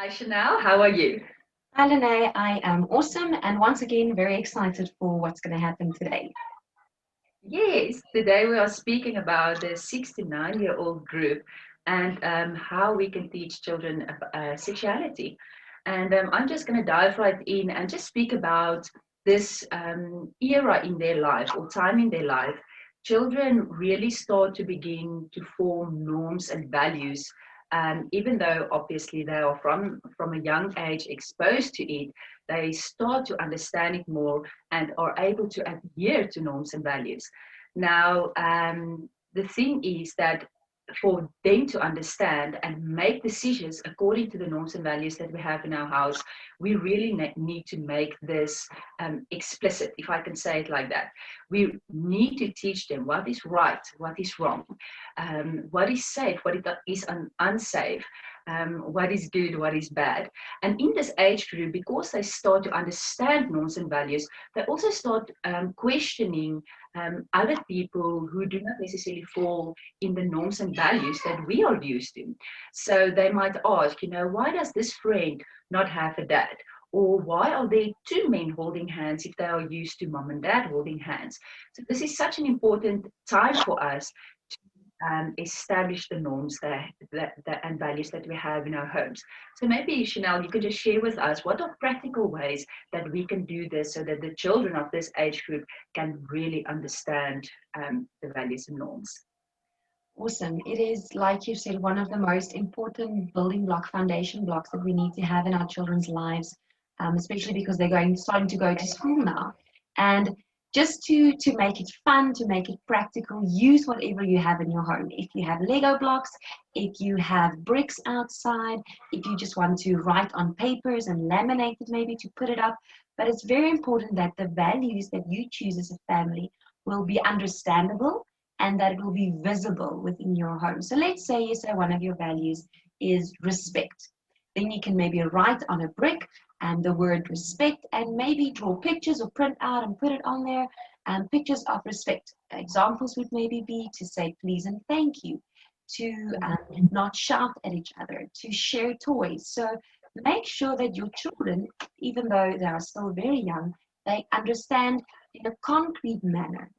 Hi Chanel, how are you? Hi, Lené. I am awesome and once again very excited for what's going to happen today. Yes, today we are speaking about the 6 to 9-year-old group and how we can teach children sexuality. And I'm just going to dive right in and just speak about this era in their life or time in their life. Children really start to begin to form norms and values, even though obviously they are from a young age exposed to it, they start to understand it more and are able to adhere to norms and values. Now, the thing is that for them to understand and make decisions according to the norms and values that we have in our house, we really need to make this explicit, if I can say it like that. We need to teach them what is right, what is wrong, what is safe, what is unsafe, what is good, what is bad. And in this age group, because they start to understand norms and values, they also start questioning other people who do not necessarily fall in the norms and values that we are used to. So they might ask, why does this friend not have a dad? Or why are there two men holding hands if they are used to mom and dad holding hands? So this is such an important time for us establish the norms and values that we have in our homes. So maybe, Chanel, you could just share with us what are practical ways that we can do this so that the children of this age group can really understand the values and norms. Awesome. It is, like you said, one of the most important building block, foundation blocks that we need to have in our children's lives, especially because they're starting to go to school now. And just to make it fun, to make it practical, use whatever you have in your home. If you have Lego blocks, if you have bricks outside, if you just want to write on papers and laminate it maybe to put it up. But it's very important that the values that you choose as a family will be understandable and that it will be visible within your home. So let's say you say one of your values is respect. Then you can maybe write on a brick the word respect and maybe draw pictures or print out and put it on there. Pictures of respect. Examples would maybe be to say please and thank you, to not shout at each other, to share toys. So make sure that your children, even though they are still very young, they understand in a concrete manner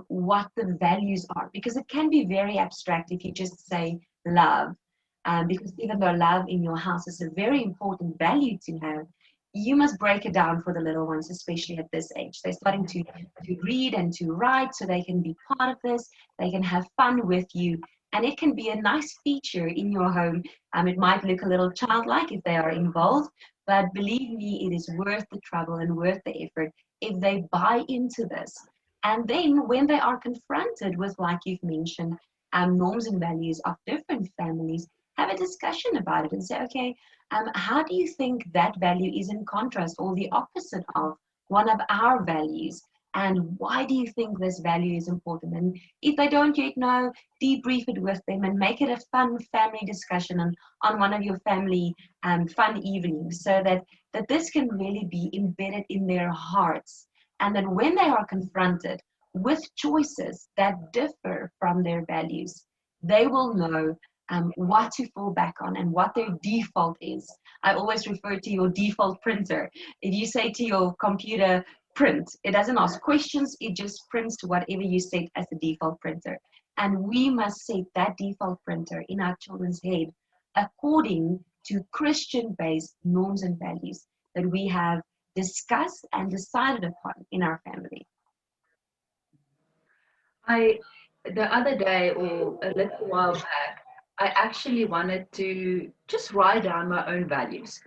what the values are, because it can be very abstract if you just say love. Because even though love in your house is a very important value to have, you must break it down for the little ones, especially at this age. They're starting to read and to write, so they can be part of this. They can have fun with you. And it can be a nice feature in your home. It might look a little childlike if they are involved, but believe me, it is worth the trouble and worth the effort if they buy into this. And then when they are confronted with, like you've mentioned, norms and values of different families, have a discussion about it and say, okay, how do you think that value is in contrast or the opposite of one of our values? And why do you think this value is important? And if they don't yet know, debrief it with them and make it a fun family discussion on one of your family fun evenings, so that this can really be embedded in their hearts. And then when they are confronted with choices that differ from their values, they will know what to fall back on and what their default is. I always refer to your default printer. If you say to your computer, print, it doesn't ask questions, it just prints to whatever you set as the default printer. And we must set that default printer in our children's head according to Christian-based norms and values that we have discussed and decided upon in our family. I the other day or a little while back, I actually wanted to just write down my own values.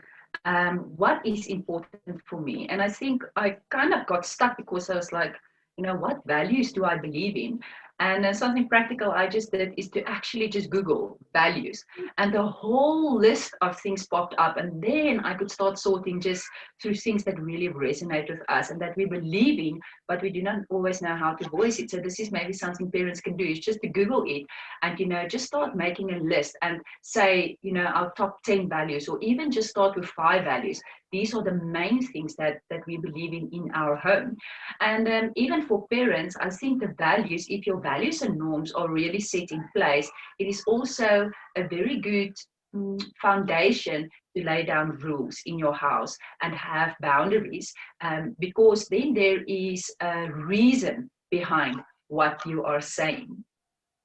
What is important for me? And I think I kind of got stuck because I was like, what values do I believe in? And something practical I just did is to actually just Google values. And the whole list of things popped up. And then I could start sorting just through things that really resonate with us and that we believe in, but we do not always know how to voice it. So this is maybe something parents can do, is just to Google it and, just start making a list and say, our top 10 values, or even just start with 5 values. These are the main things that we believe in our home. And even for parents, I think the values, if your values and norms are really set in place, it is also a very good foundation to lay down rules in your house and have boundaries, because then there is a reason behind what you are saying.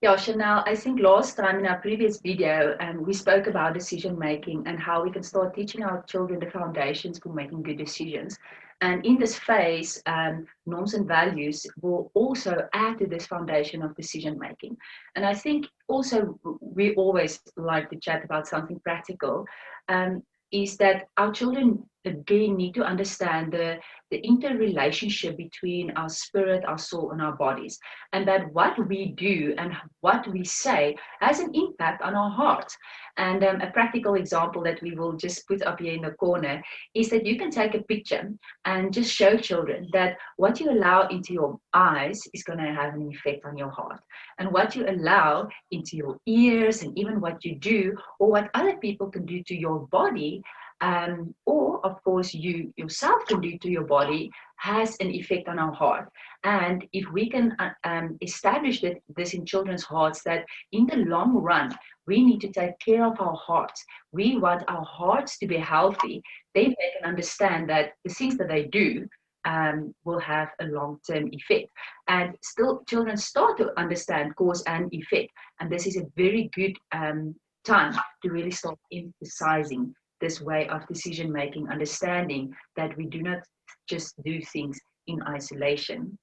Yeah, Chanel, I think last time in our previous video, we spoke about decision making and how we can start teaching our children the foundations for making good decisions. And in this phase, norms and values will also add to this foundation of decision making. And I think also we always like to chat about something practical, is that our children again need to understand the interrelationship between our spirit, our soul, and our bodies, and that what we do and what we say has an impact on our heart. And a practical example that we will just put up here in the corner is that you can take a picture and just show children that what you allow into your eyes is going to have an effect on your heart, and what you allow into your ears, and even what you do or what other people can do to your body, or of course you yourself can do to your body, has an effect on our heart. And if we can establish this in children's hearts, that in the long run we need to take care of our hearts, we want our hearts to be healthy, then they can understand that the things that they do will have a long-term effect. And still children start to understand cause and effect, and this is a very good time to really start emphasizing this way of decision making, understanding that we do not just do things in isolation.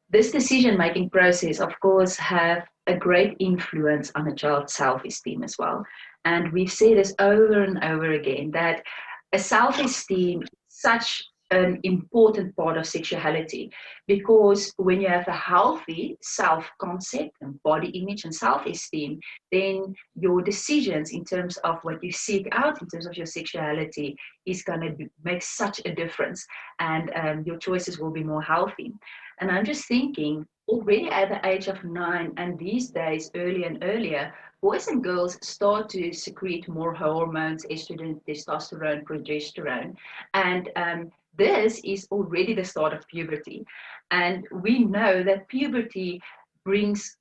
This decision making process, of course, have a great influence on a child's self esteem as well. And we've said this over and over again, that a self esteem is such an important part of sexuality, because when you have a healthy self concept and body image and self esteem, then your decisions in terms of what you seek out in terms of your sexuality is going to make such a difference, and your choices will be more healthy. And I'm just thinking, already at the age of 9, and these days, earlier and earlier, boys and girls start to secrete more hormones, estrogen, testosterone, progesterone. And this is already the start of puberty. And we know that puberty brings,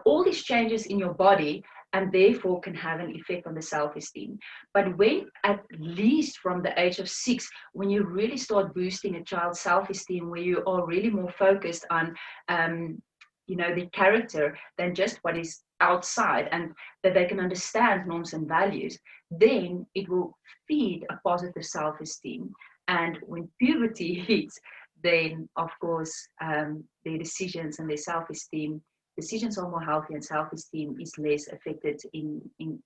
all these changes in your body, and therefore can have an effect on the self-esteem. But when, at least from the age of 6, when you really start boosting a child's self-esteem, where you are really more focused on the character than just what is outside, and that they can understand norms and values, then it will feed a positive self-esteem. And when puberty hits, then of course their decisions and their self-esteem, decisions are more healthy, and self-esteem is less affected in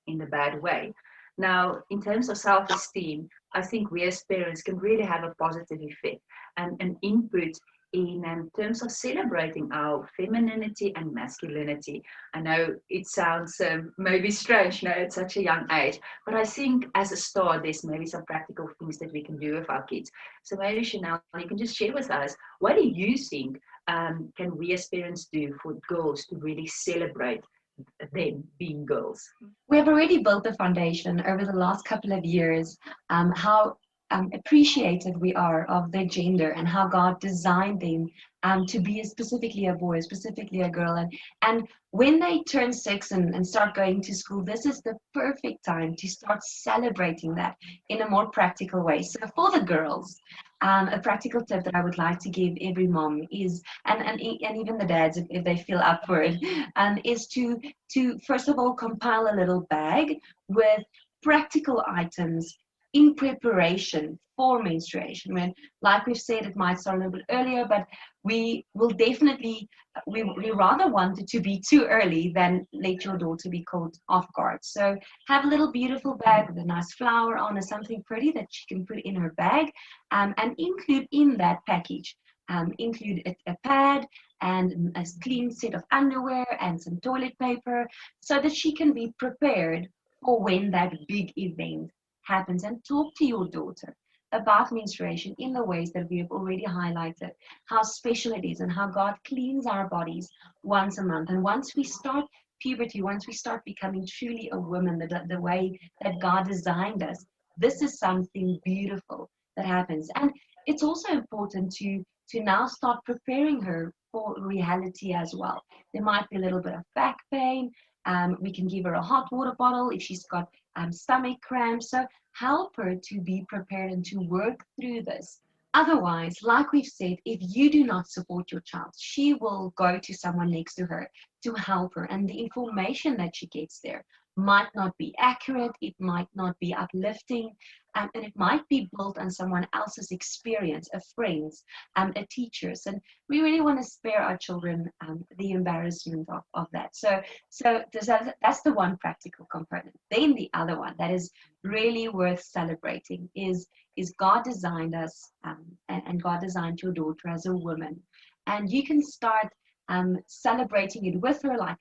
a bad way. Now, in terms of self-esteem, I think we as parents can really have a positive effect and an input in terms of celebrating our femininity and masculinity. I know it sounds maybe strange now at such a young age, but I think as a start, there's maybe some practical things that we can do with our kids. So maybe Chanel, you can just share with us, what do you think can we as parents do for girls to really celebrate them being girls? We have already built the foundation over the last couple of years, how appreciative we are of their gender and how God designed them to be specifically a boy, specifically a girl. And when they turn 6 and start going to school, this is the perfect time to start celebrating that in a more practical way. So for the girls, a practical tip that I would like to give every mom is, and even the dads, if they feel up for it, is to first of all compile a little bag with practical items in preparation for menstruation. When, like we've said, it might start a little bit earlier, but we will definitely, we rather want it to be too early than let your daughter be caught off guard. So have a little beautiful bag with a nice flower on or something pretty that she can put in her bag, and include in that package, include a pad and a clean set of underwear and some toilet paper, so that she can be prepared for when that big event happens. And talk to your daughter about menstruation in the ways that we have already highlighted, how special it is and how God cleans our bodies once a month. And once we start puberty, once we start becoming truly a woman, the way that God designed us, this is something beautiful that happens. And it's also important to now start preparing her for reality as well. There might be a little bit of back pain. We can give her a hot water bottle if she's got stomach cramps. So help her to be prepared and to work through this. Otherwise, like we've said, if you do not support your child, she will go to someone next to her to help her. And the information that she gets there might not be accurate, it might not be uplifting, and it might be built on someone else's experience, a friend's, a teacher's. And we really want to spare our children the embarrassment of that. So that's the one practical component. Then the other one that is really worth celebrating is God designed us, and God designed your daughter as a woman. And you can start celebrating it with her, like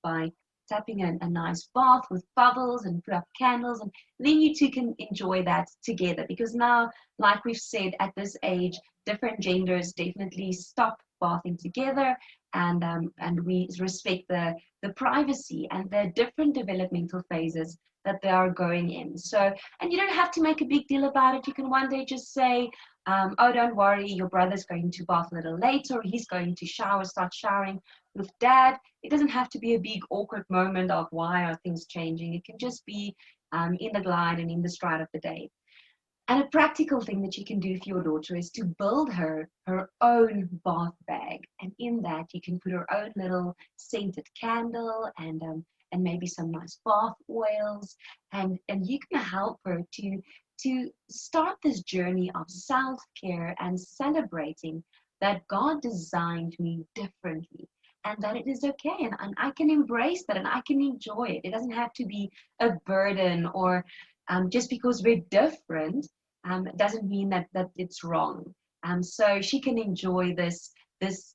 by tapping a nice bath with bubbles and put up candles, and then you two can enjoy that together. Because now, like we've said, at this age, different genders definitely stop bathing together, and we respect the privacy and the different developmental phases that they are going in. So, and you don't have to make a big deal about it. You can one day just say, oh, don't worry, your brother's going to bath a little later, or he's going to start showering with dad. It doesn't have to be a big awkward moment of why are things changing. It can just be in the glide and in the stride of the day. And a practical thing that you can do for your daughter is to build her own bath bag. And in that, you can put her own little scented candle and maybe some nice bath oils. And you can help her to start this journey of self-care and celebrating that God designed me differently. And that it is okay, and I can embrace that, and I can enjoy it. It doesn't have to be a burden, or just because we're different doesn't mean that it's wrong. So she can enjoy this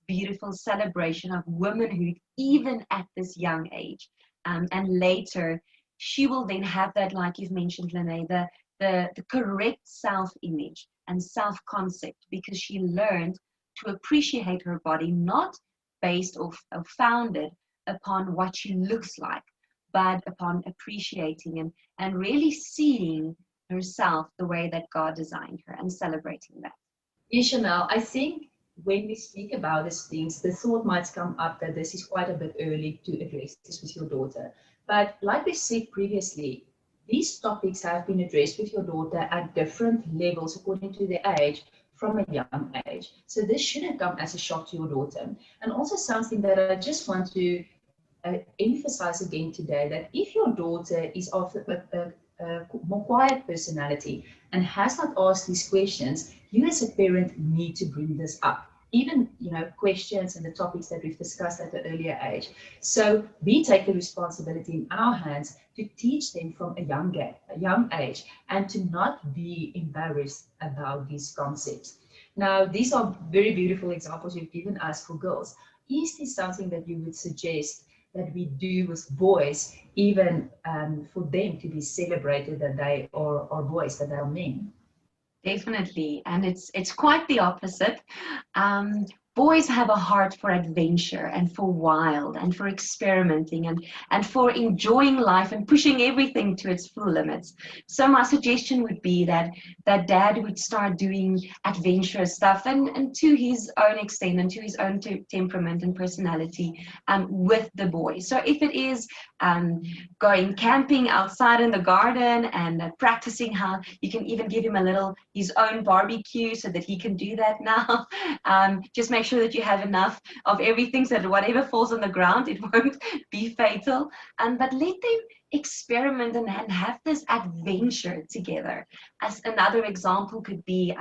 beautiful celebration of womanhood even at this young age. And later, she will then have that, like you've mentioned, Lené, the correct self-image and self-concept, because she learned to appreciate her body, not based or founded upon what she looks like, but upon appreciating and really seeing herself the way that God designed her and celebrating that. Yeah, Chanel, I think when we speak about these things, the thought might come up that this is quite a bit early to address this with your daughter. But like we said previously, these topics have been addressed with your daughter at different levels according to their age from a young age. So this shouldn't come as a shock to your daughter. And also something that I just want to emphasize again today, that if your daughter is of a more quiet personality and has not asked these questions, you as a parent need to bring this up. Even questions and the topics that we've discussed at the earlier age. So we take the responsibility in our hands to teach them from a young age, and to not be embarrassed about these concepts. Now, these are very beautiful examples you've given us for girls. Is this something that you would suggest that we do with boys, even for them to be celebrated that they are boys, that they are men? Definitely, and it's quite the opposite. Boys have a heart for adventure and for wild and for experimenting and for enjoying life and pushing everything to its full limits. So my suggestion would be that dad would start doing adventurous stuff, and to his own extent and to his own temperament and personality with the boys. So if it is going camping outside in the garden and practicing how you can even give him his own barbecue so that he can do that now. Just make sure that you have enough of everything so that whatever falls on the ground, it won't be fatal. But let them experiment and have this adventure together. As another example could be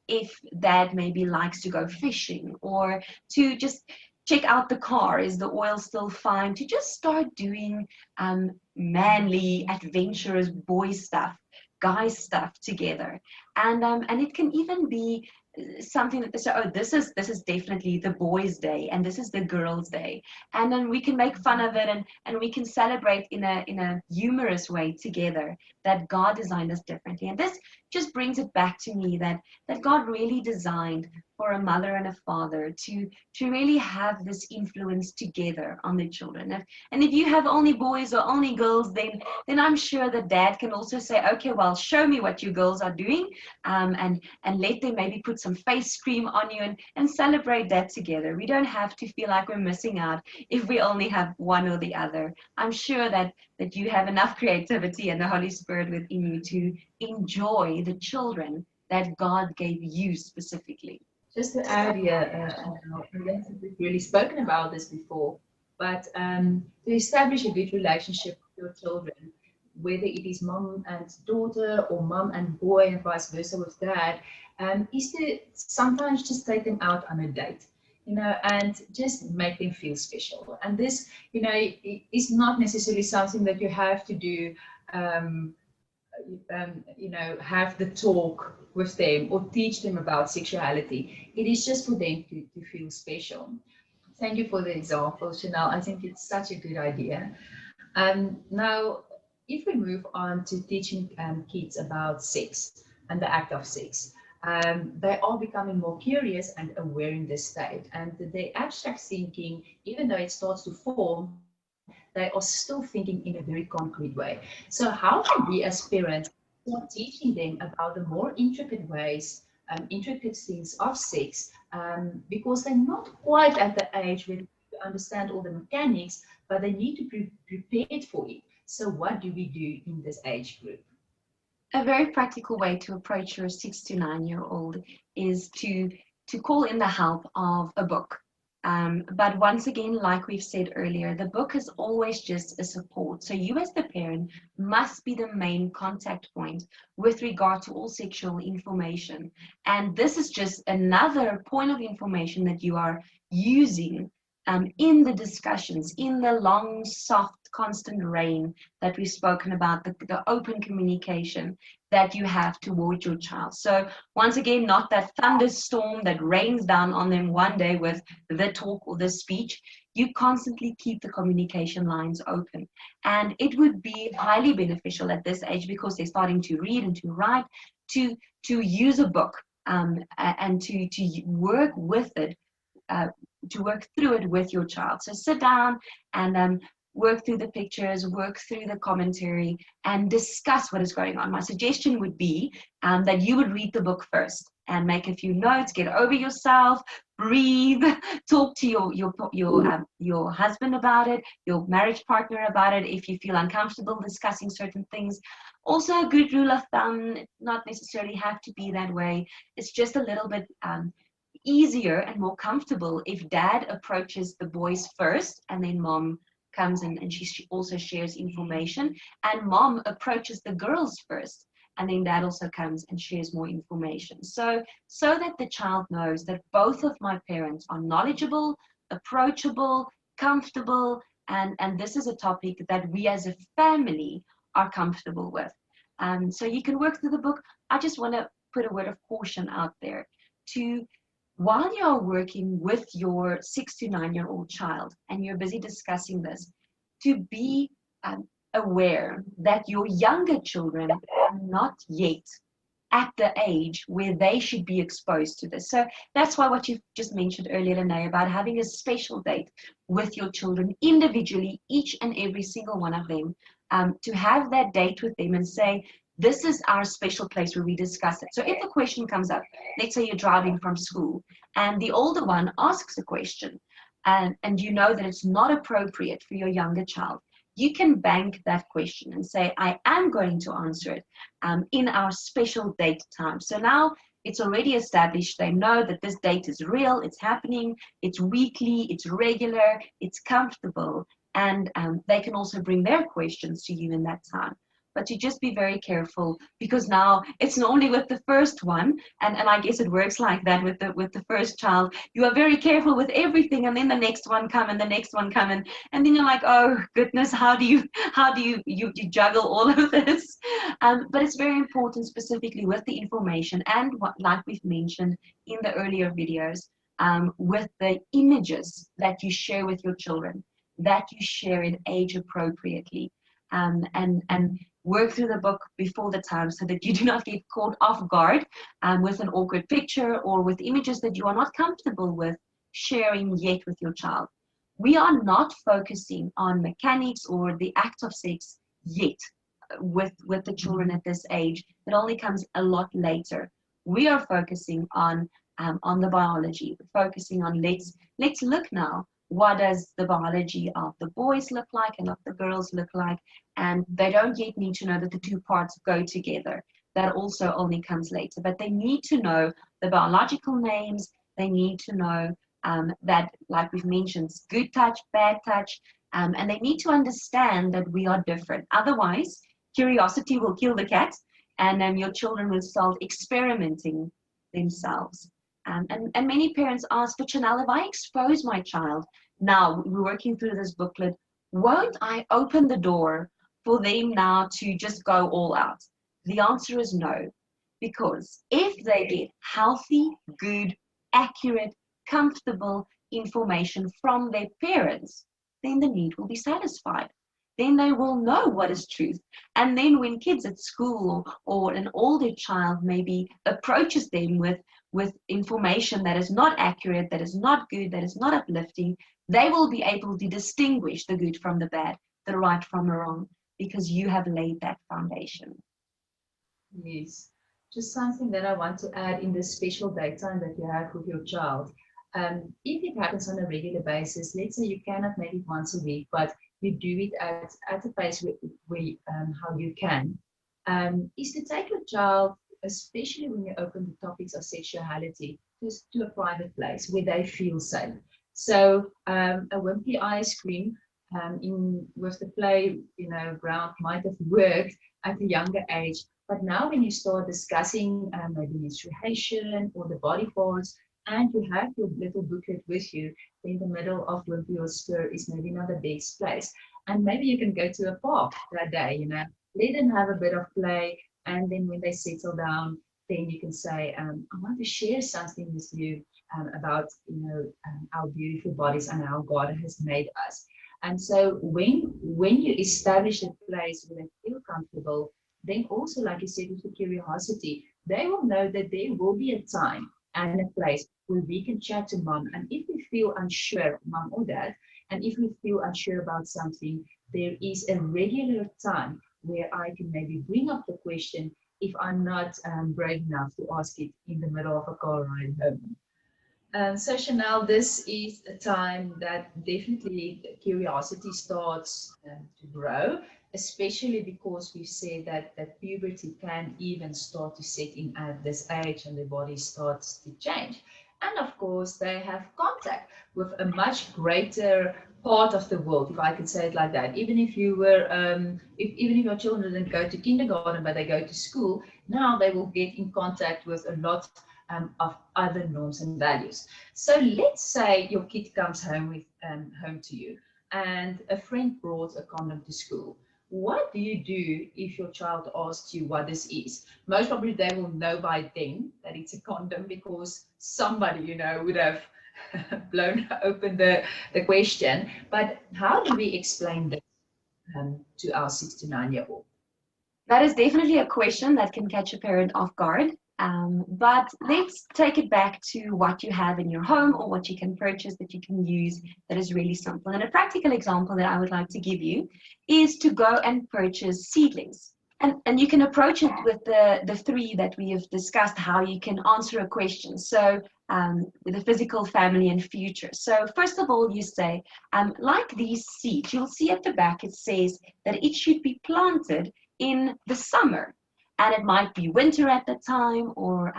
if dad maybe likes to go fishing, or to just check out the car. Is the oil still fine? To just start doing manly, adventurous boy stuff, guy stuff together. And it can even be something that they say, oh, this is definitely the boys' day, and this is the girls' day, and then we can make fun of it, and we can celebrate in a humorous way together that God designed us differently. And this just brings it back to me that God really designed for a mother and a father to really have this influence together on their children. And if you have only boys or only girls, then I'm sure that dad can also say, okay, well, show me what you girls are doing, and let them maybe put some face cream on you, and celebrate that together. We don't have to feel like we're missing out if we only have one or the other. I'm sure that you have enough creativity and the Holy Spirit within you to enjoy the children that God gave you specifically. Just to add here, Chanel, I don't think we've really spoken about this before, but to establish a good relationship with your children, whether it is mom and daughter or mom and boy and vice versa with dad, is to sometimes just take them out on a date, and just make them feel special. And this, is not necessarily something that you have to do. Um, have the talk with them or teach them about sexuality. It is just for them to feel special. Thank you for the example, Chanel. I think it's such a good idea. Now, if we move on to teaching kids about sex and the act of sex, they are becoming more curious and aware in this state. And the abstract thinking, even though it starts to form, they are still thinking in a very concrete way. So how can we as parents start teaching them about the more intricate ways, intricate things of sex, because they're not quite at the age where they understand all the mechanics, but they need to be prepared for it. So what do we do in this age group? A very practical way to approach your 6 to 9 year old is to call in the help of a book. But once again, like we've said earlier, the book is always just a support. So you as the parent must be the main contact point with regard to all sexual information. And this is just another point of information that you are using in the discussions, in the long, soft, constant rain that we've spoken about, the open communication that you have toward your child. So once again, not that thunderstorm that rains down on them one day with the talk or the speech. You constantly keep the communication lines open. And it would be highly beneficial at this age, because they're starting to read and to write, to use a book, and to work with it, uh, to work through it with your child. So sit down and work through the pictures, work through the commentary, and discuss what is going on. My suggestion would be that you would read the book first and make a few notes, get over yourself, breathe, talk to your husband about it, your marriage partner about it, if you feel uncomfortable discussing certain things. Also, a good rule of thumb, not necessarily have to be that way. It's just a little bit easier and more comfortable if dad approaches the boys first, and then mom comes in and she also shares information, and mom approaches the girls first, and then dad also comes and shares more information. So that the child knows that both of my parents are knowledgeable, approachable, comfortable, and this is a topic that we as a family are comfortable with. So you can work through the book. I just want to put a word of caution out there to, while you're working with your 6 to 9 year old child and you're busy discussing this, to be aware that your younger children are not yet at the age where they should be exposed to this. So that's why what you just mentioned earlier, Lené, about having a special date with your children individually, each and every single one of them, to have that date with them and say, this is our special place where we discuss it. So if a question comes up, let's say you're driving from school and the older one asks a question, and you know that it's not appropriate for your younger child, you can bank that question and say, I am going to answer it in our special date time. So now it's already established. They know that this date is real, it's happening, it's weekly, it's regular, it's comfortable, and they can also bring their questions to you in that time. But to just be very careful, because now it's normally with the first one, and I guess it works like that with the first child. You are very careful with everything, and then the next one come, and the next one come, and then you're like, oh goodness, how do you juggle all of this? But it's very important, specifically with the information and what, like we've mentioned in the earlier videos, with the images that you share with your children, that you share it age appropriately. and work through the book before the time so that you do not get caught off guard with an awkward picture or with images that you are not comfortable with sharing yet with your child. We are not focusing on mechanics or the act of sex yet with the children at this age. It only comes a lot later. We are focusing on the biology. We're focusing on let's look now. What does the biology of the boys look like and of the girls look like? And they don't yet need to know that the two parts go together. That also only comes later. But they need to know the biological names. They need to know that, like we've mentioned, good touch, bad touch, and they need to understand that we are different. Otherwise, curiosity will kill the cat, and then your children will start experimenting themselves. And many parents ask, but Chanell, if I expose my child, now we're working through this booklet, won't I open the door for them now to just go all out? The answer is no, because if they get healthy, good, accurate, comfortable information from their parents, then the need will be satisfied. Then they will know what is truth. And then when kids at school or an older child maybe approaches them with information that is not accurate, that is not good, that is not uplifting, they will be able to distinguish the good from the bad, the right from the wrong, because you have laid that foundation. Yes. Just something that I want to add in this special daytime that you have with your child. If it happens on a regular basis, let's say you cannot make it once a week, but you do it at a pace how you can, is to take your child, especially when you open the topics of sexuality, just to a private place where they feel safe. So a wimpy ice cream with the play, ground might have worked at a younger age, but now when you start discussing maybe menstruation or the body parts, and you have your little booklet with you, in the middle of Wimpy or Spur is maybe not the best place. And maybe you can go to a park that day, let them have a bit of play. And then when they settle down, then you can say, I want to share something with you about, our beautiful bodies and how God has made us. And so when you establish a place where they feel comfortable, then also, like you said, with the curiosity, they will know that there will be a time and a place where we can chat to mom. And if we feel unsure, mom or dad, and if we feel unsure about something, there is a regular time where I can maybe bring up the question if I'm not brave enough to ask it in the middle of a car ride home. So Chanell, this is a time that definitely curiosity starts to grow, especially because we say that puberty can even start to set in at this age and the body starts to change. And of course, they have contact with a much greater part of the world, if I could say it like that. Even if you were, even if your children didn't go to kindergarten, but they go to school, now they will get in contact with a lot of other norms and values. So let's say your kid comes home to you, and a friend brought a condom to school. What do you do if your child asks you what this is? Most probably they will know by then that it's a condom because somebody, would have blown open the question. But how do we explain this to our 6 to 9 year old? That is definitely a question that can catch a parent off guard. But let's take it back to what you have in your home or what you can purchase that you can use that is really simple. And a practical example that I would like to give you is to go and purchase seedlings. And you can approach it with the three that we have discussed, how you can answer a question. So with the physical, family, and future. So first of all, you say, like these seeds, you'll see at the back it says that it should be planted in the summer. And it might be winter at the time, or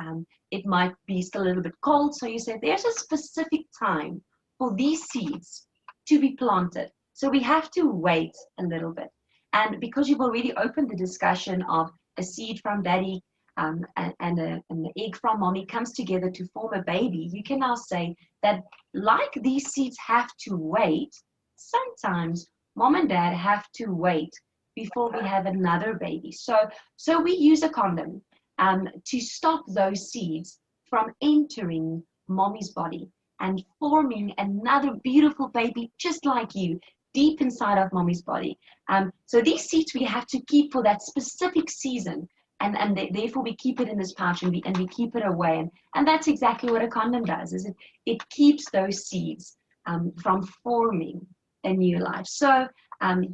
it might be still a little bit cold. So you say there's a specific time for these seeds to be planted. So we have to wait a little bit. And because you've already opened the discussion of a seed from daddy and the egg from mommy comes together to form a baby, you can now say that like these seeds have to wait, sometimes mom and dad have to wait before we have another baby. So we use a condom to stop those seeds from entering mommy's body and forming another beautiful baby just like you, deep inside of mommy's body. So these seeds we have to keep for that specific season. And therefore we keep it in this pouch, and we keep it away. And that's exactly what a condom does, is it keeps those seeds from forming a new life. So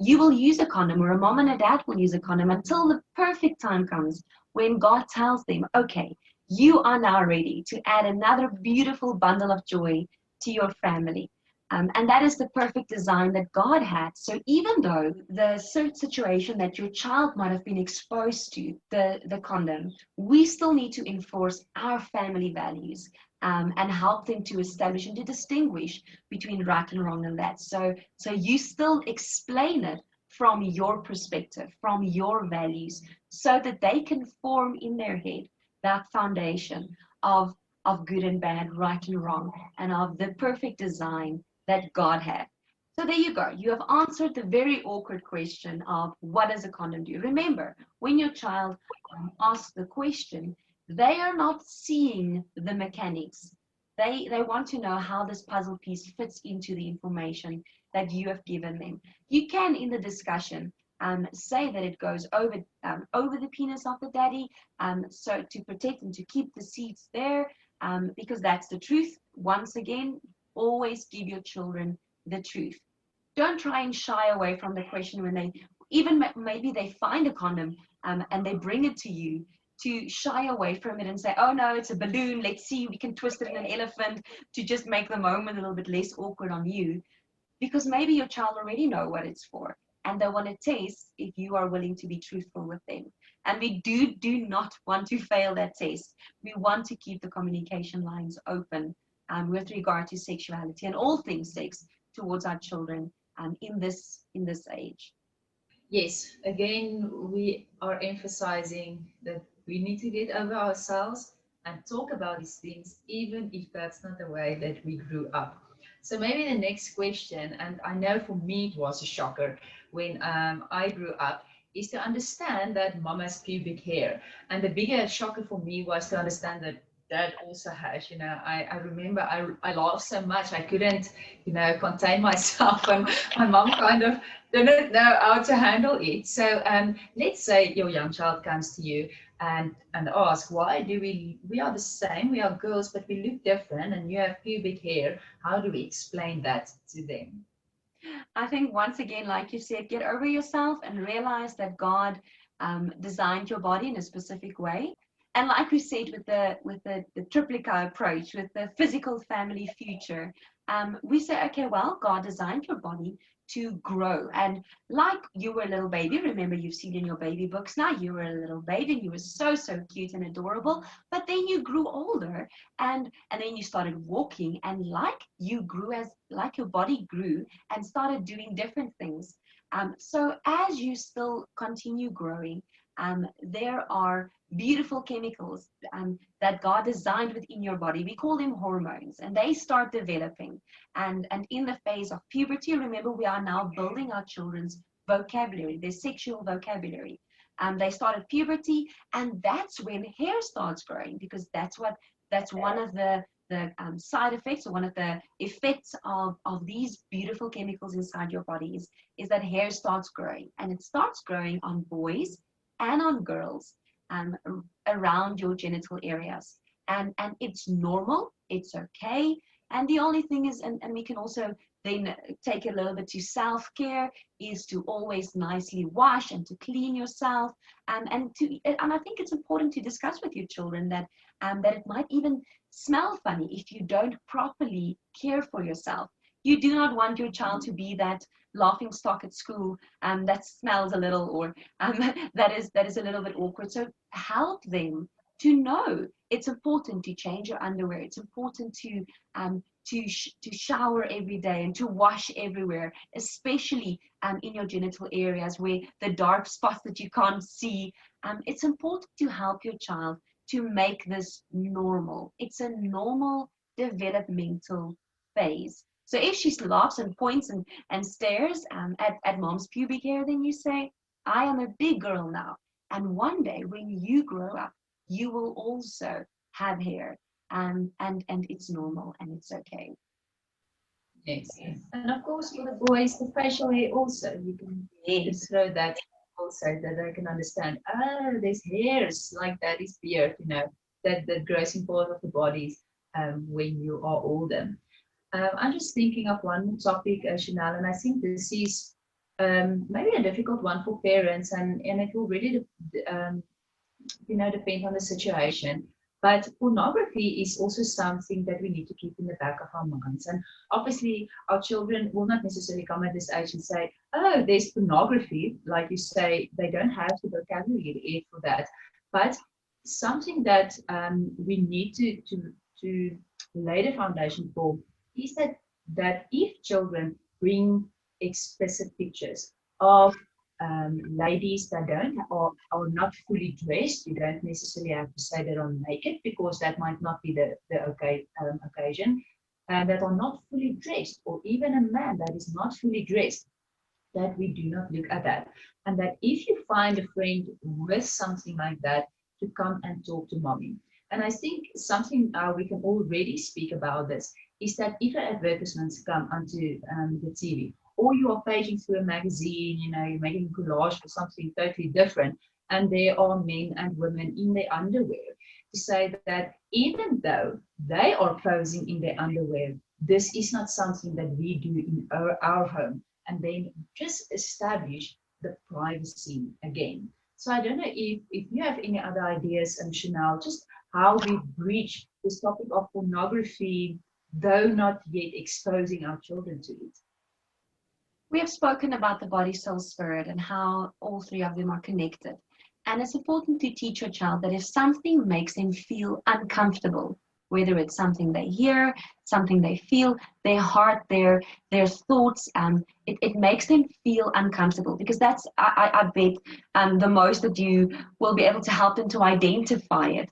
you will use a condom, or a mom and a dad will use a condom until the perfect time comes when God tells them, okay, you are now ready to add another beautiful bundle of joy to your family. And that is the perfect design that God had. So even though the certain situation that your child might have been exposed to, the condom, we still need to enforce our family values, and help them to establish and to distinguish between right and wrong in that. So you still explain it from your perspective, from your values, so that they can form in their head that foundation of good and bad, right and wrong, and of the perfect design that God had. So there you go. You have answered the very awkward question of what does a condom do? Remember, when your child asks the question, they are not seeing the mechanics. They want to know how this puzzle piece fits into the information that you have given them. You can, in the discussion, say that it goes over the penis of the daddy, so to protect and to keep the seeds there, because that's the truth. Once again, always give your children the truth. Don't try and shy away from the question when they, even maybe they find a condom, and they bring it to you, to shy away from it and say, oh no, it's a balloon, let's see, we can twist it in an elephant, to just make the moment a little bit less awkward on you, because maybe your child already know what it's for, and they want to taste if you are willing to be truthful with them. And we do not want to fail that test. We want to keep the communication lines open, with regard to sexuality and all things sex towards our children, in this age. Yes, again, we are emphasizing that we need to get over ourselves and talk about these things, even if that's not the way that we grew up. So maybe the next question, and I know for me it was a shocker when I grew up, is to understand that mom has pubic hair. And the bigger shocker for me was to understand that dad also has. I remember I laughed so much I couldn't, contain myself, and my mom kind of didn't know how to handle it. So let's say your young child comes to you and ask, why do we are the same, we are girls, but we look different, and you have pubic hair. How do we explain that to them? I think once again, like you said, get over yourself and realize that God designed your body in a specific way. And like we said, with the triplica approach, with the physical family future, we say, okay, well, God designed your body to grow. And like you were a little baby, remember you've seen in your baby books now, you were a little baby and you were so, so cute and adorable. But then you grew older, and then you started walking, and like you grew, as like your body grew and started doing different things. So as you still continue growing, there are beautiful chemicals that God designed within your body. We call them hormones, and they start developing. And in the phase of puberty, remember, we are now building our children's vocabulary, their sexual vocabulary. They start at puberty, and that's when hair starts growing, because that's one of the side effects, or one of the effects of these beautiful chemicals inside your body is that hair starts growing. And it starts growing on boys and on girls, um, around your genital areas. And it's normal, it's okay. And the only thing is, and we can also then take a little bit to self-care, is to always nicely wash and to clean yourself. And I think it's important to discuss with your children that it might even smell funny if you don't properly care for yourself. You do not want your child to be that laughing stock at school, that smells a little, or that is a little bit awkward. So help them to know it's important to change your underwear. It's important to shower every day and to wash everywhere, especially in your genital areas where the dark spots that you can't see. It's important to help your child to make this normal. It's a normal developmental phase. So if she laughs and points and stares at mom's pubic hair, then you say, I am a big girl now. And one day when you grow up, you will also have hair. And it's normal and it's okay. Yes. And of course, for the boys, the facial hair also. You can Yes. just throw that also that they can understand. Oh, there's hairs like that is beard, that grows in part of the bodies when you are older. I'm just thinking of one topic, Chanel, and I think this is maybe a difficult one for parents, and it will really depend on the situation. But pornography is also something that we need to keep in the back of our minds. And obviously, our children will not necessarily come at this age and say, oh, there's pornography. Like you say, they don't have the vocabulary for that. But something that we need to lay the foundation for is that if children bring explicit pictures of ladies that are not fully dressed. You don't necessarily have to say that are naked because that might not be the occasion. That are not fully dressed, or even a man that is not fully dressed, that we do not look at that. And that if you find a friend with something like that, to come and talk to mommy. And I think something we can already speak about this is that if advertisements come onto the TV, or you are paging through a magazine, you're making a collage for something totally different, and there are men and women in their underwear, to say that even though they are posing in their underwear, this is not something that we do in our home, and then just establish the privacy again. So I don't know if you have any other ideas, Chanel, just how we breach this topic of pornography, though not yet exposing our children to it. We have spoken about the body, soul, spirit, and how all three of them are connected. And it's important to teach your child that if something makes them feel uncomfortable, whether it's something they hear, something they feel, their heart, their thoughts, it makes them feel uncomfortable, because that's, I bet, the most that you will be able to help them to identify it.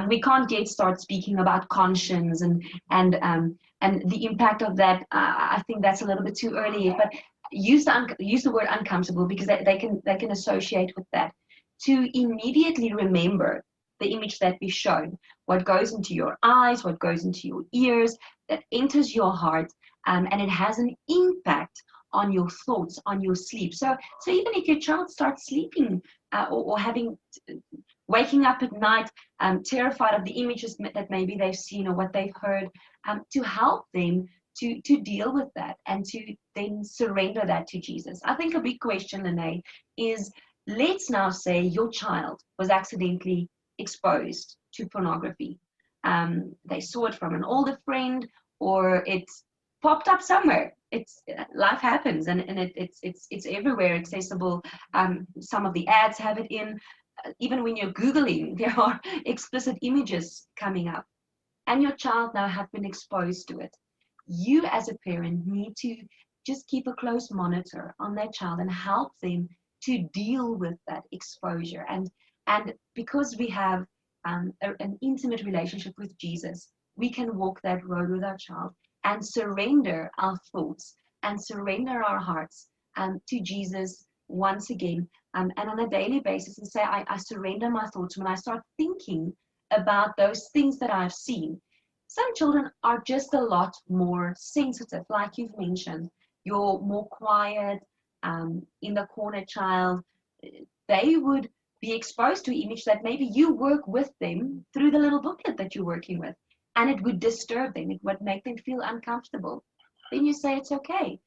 We can't yet start speaking about conscience and the impact of that. I think that's a little bit too early, but use the word uncomfortable, because they can associate with that, to immediately remember the image that we shown, what goes into your eyes, what goes into your ears, that enters your heart, and it has an impact on your thoughts, on your sleep. So even if your child starts sleeping, or having waking up at night, terrified of the images that maybe they've seen or what they've heard, to help them to deal with that, and to then surrender that to Jesus. I think a big question, Lené, is, let's now say your child was accidentally exposed to pornography. They saw it from an older friend, or it popped up somewhere. It's life happens, and it's everywhere accessible. Some of the ads have it in. Even when you're Googling, there are explicit images coming up, and your child now have been exposed to it. You as a parent need to just keep a close monitor on that child and help them to deal with that exposure. And because we have an intimate relationship with Jesus, we can walk that road with our child and surrender our thoughts and surrender our hearts to Jesus once again, and on a daily basis, and say, I surrender my thoughts when I start thinking about those things that I've seen. Some children are just a lot more sensitive, like you've mentioned. You're more quiet, in the corner child. They would be exposed to image that maybe you work with them through the little booklet that you're working with, and it would disturb them. It would make them feel uncomfortable. Then you say, it's okay.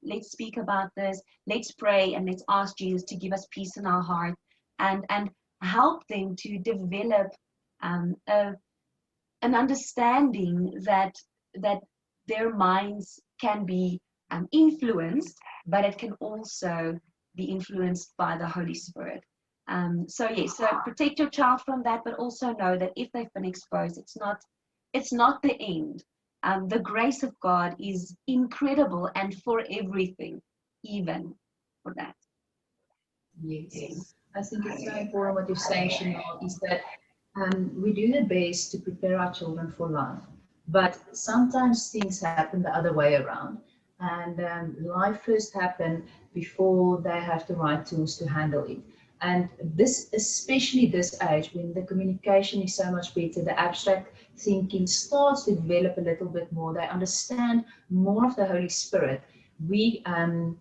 Let's speak about this. Let's pray, and let's ask Jesus to give us peace in our heart, and help them to develop an understanding that their minds can be influenced, but it can also be influenced by the Holy Spirit. So yes, so protect your child from that, but also know that if they've been exposed, it's not the end. The grace of God is incredible and for everything, even for that. Yes. I think it's so important what you're saying, Chanel, is that we do the best to prepare our children for life, but sometimes things happen the other way around. And life first happened before they have the right tools to handle it. And this, especially this age, when the communication is so much better, the abstract thinking starts to develop a little bit more. They understand more of the Holy Spirit. We can,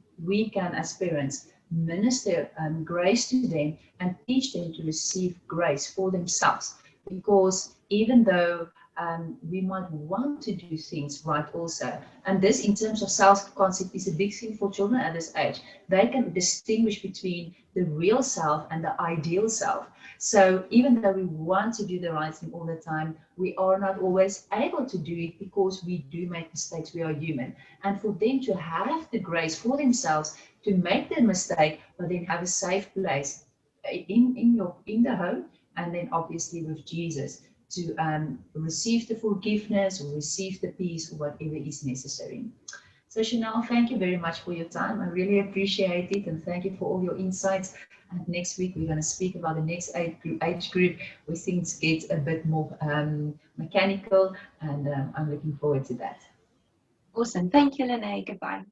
as parents, minister grace to them and teach them to receive grace for themselves. Because even though we might want to do things right also, and this in terms of self-concept is a big thing for children at this age. They can distinguish between the real self and the ideal self. So even though we want to do the right thing all the time, we are not always able to do it because we do make mistakes. We are human. And for them to have the grace for themselves to make their mistake, but then have a safe place in the home, and then obviously with Jesus to receive the forgiveness or receive the peace or whatever is necessary. So Chanell, thank you very much for your time. I really appreciate it, and thank you for all your insights. And next week we're going to speak about the next age group where things get a bit more mechanical, and I'm looking forward to that. Awesome. Thank you, Lené. Goodbye.